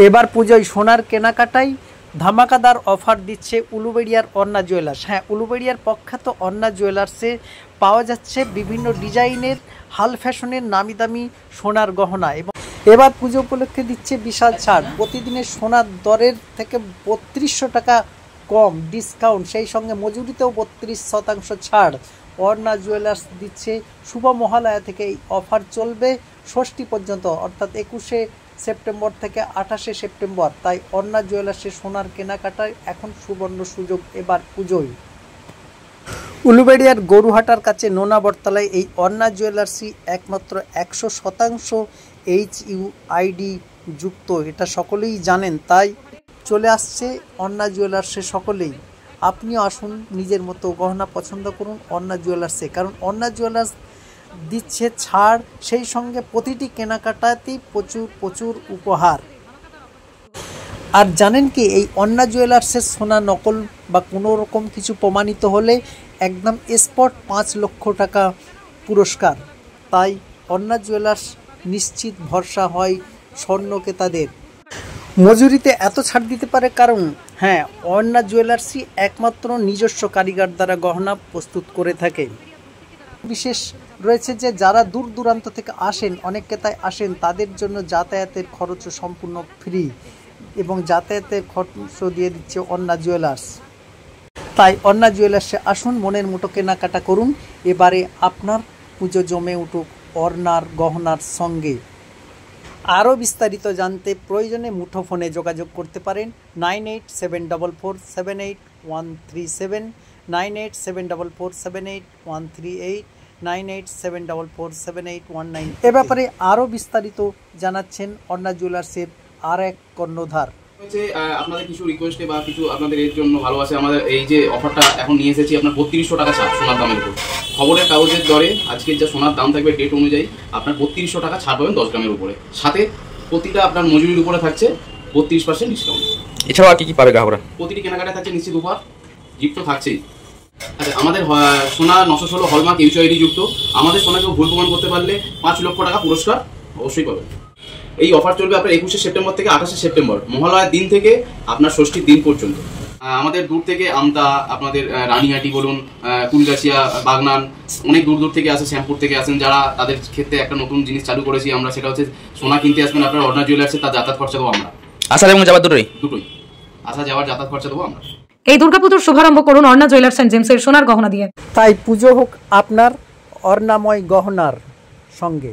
এবার পুজোয় সোনার কেনাকাটায় ধামাকাদার অফার দিচ্ছে উলুবেড়িয়ার অন্না জুয়েলার্স। হ্যাঁ, উলুবেড়িয়ার প্রখ্যাত অন্না জুয়েলার্সে পাওয়া যাচ্ছে বিভিন্ন ডিজাইনের হাল ফ্যাশনের নামি দামি সোনার গহনা। এবং এবার পুজো উপলক্ষে দিচ্ছে বিশাল ছাড়। প্রতিদিনের সোনার দরের থেকে ৩২০০ টাকা কম ডিসকাউন্ট, সেই সঙ্গে মজুরিতেও ৩২% ছাড়। অন্না জুয়েলার্স দিচ্ছে শুভ মহালয়া থেকে এই অফার চলবে ষষ্ঠী পর্যন্ত, অর্থাৎ ২১শে সেপ্টেম্বর থেকে ২৮শে সেপ্টেম্বর। তাই অন্না জুয়েলার্সে সোনার কেনাকাটায় এখন সুবর্ণ সুযোগ এবার পুজোয়। উলুবেড়িয়ার গরুহাটার কাছে নোনা বটতলায় এই অন্না জুয়েলার্সই একমাত্র ১০০% HUID যুক্ত, এটা সকলেই জানেন। তাই চলে আসছে অন্না জুয়েলার্সে সকলেই। আপনিও আসুন, নিজের মতো গহনা পছন্দ করুন অন্না জুয়েলার্সে, কারণ অন্না জুয়েলার্স দিচ্ছে ছাড়, সেই সঙ্গে প্রতিটি কেনাকাটাতেই প্রচুর প্রচুর উপহার। আর জানেন কি, এই অন্না জুয়েলার্সের সোনা নকল বা কোনো রকম কিছু প্রমাণিত হলে একদম স্পট ৫ লক্ষ টাকা পুরস্কার। তাই অন্না জুয়েলার্স নিশ্চিত ভরসা হয় স্বর্ণক্রেতাদের। মজুরিতে এত ছাড় দিতে পারে কারণ হ্যাঁ, অন্না জুয়েলার্সই একমাত্র নিজস্ব কারিগর দ্বারা গহনা প্রস্তুত করে থাকে। বিশেষ রয়েছে যে যারা দূর দূরান্ত থেকে আসেন, অনেক ক্রেতায় আসেন, তাদের জন্য যাতায়াতের খরচও সম্পূর্ণ ফ্রি এবং যাতায়াতের খরচও দিয়ে দিচ্ছে অন্না জুয়েলার্স। তাই অন্না জুয়েলার্সে আসুন, মনের মতো কেনাকাটা করুন। এবারে আপনার পুজো জমে উঠুক অন্নার গহনার সঙ্গে। আরও বিস্তারিত জানতে প্রয়োজনে মুঠোফোনে যোগাযোগ করতে পারেন 9874478137, 9874478138, 9874478119। এ ব্যাপারে আরও বিস্তারিত জানাচ্ছেন অন্না জুয়েলার্সের আর এক কর্ণধার। আপনাদের কিছু রিকোয়েস্টে বা কিছু আপনাদের এর জন্য ভালোবাসে আমাদের এই যে অফারটা এখন নিয়ে এসেছি আপনার ৩২০০ টাকা ছাড় সোনার দামের উপর। খবরের কাগজের দরে আজকের যা সোনার দাম থাকবে ডেট অনুযায়ী আপনার ৩২০০ টাকা ছাড় পাবেন ১০ গ্রামের উপরে, সাথে প্রতিটা আপনার মজুরির উপরে থাকছে ৩২% ডিসকাউন্ট। এছাড়াও আর কি পাবে গ্রাহকরা? প্রতিটি কেনাকাটা থাকছে নিশ্চিত উপহার, গিফট তো থাকছেই। আচ্ছা, আমাদের সোনা ৯১৬ হলমার্ক HUID যুক্ত। আমাদের সোনাকে ভুল প্রমাণ করতে পারলে ৫ লক্ষ টাকা পুরস্কার অবশ্যই পাবেন। এই অফার চলবে আপনার ২১শে সেপ্টেম্বর থেকে ২৮শে সেপ্টেম্বর, মহালয়ার দিন থেকে আপনার ষষ্ঠীর দিন পর্যন্ত। আমাদের দূর থেকে আমতা, আপনাদের রানীহাটি বলুন, কুলগাছিয়া, বাগনান, অনেক দূর দূর থেকে আসে, শ্যামপুর থেকে আসেন যারা, তাদের ক্ষেত্রে একটা নতুন জিনিস চালু করেছি আমরা, সেটা হচ্ছে সোনা কিনতে আসবেন আপনার অন্না জুয়েলার্সে, তার যাতায়াত খরচা দেবো আমরা। আসা এবং যাওয়ার দুটোই আসা যাওয়ার যাতায়াত খরচা দেবো আমরা। এই দুর্গাপুজোর শুভারম্ভ করুন অন্না জুয়েলার্স এন্ড জেমসের সোনার গহনা দিয়ে। তাই পুজো হোক আপনার অর্ণাময় গহনার সঙ্গে।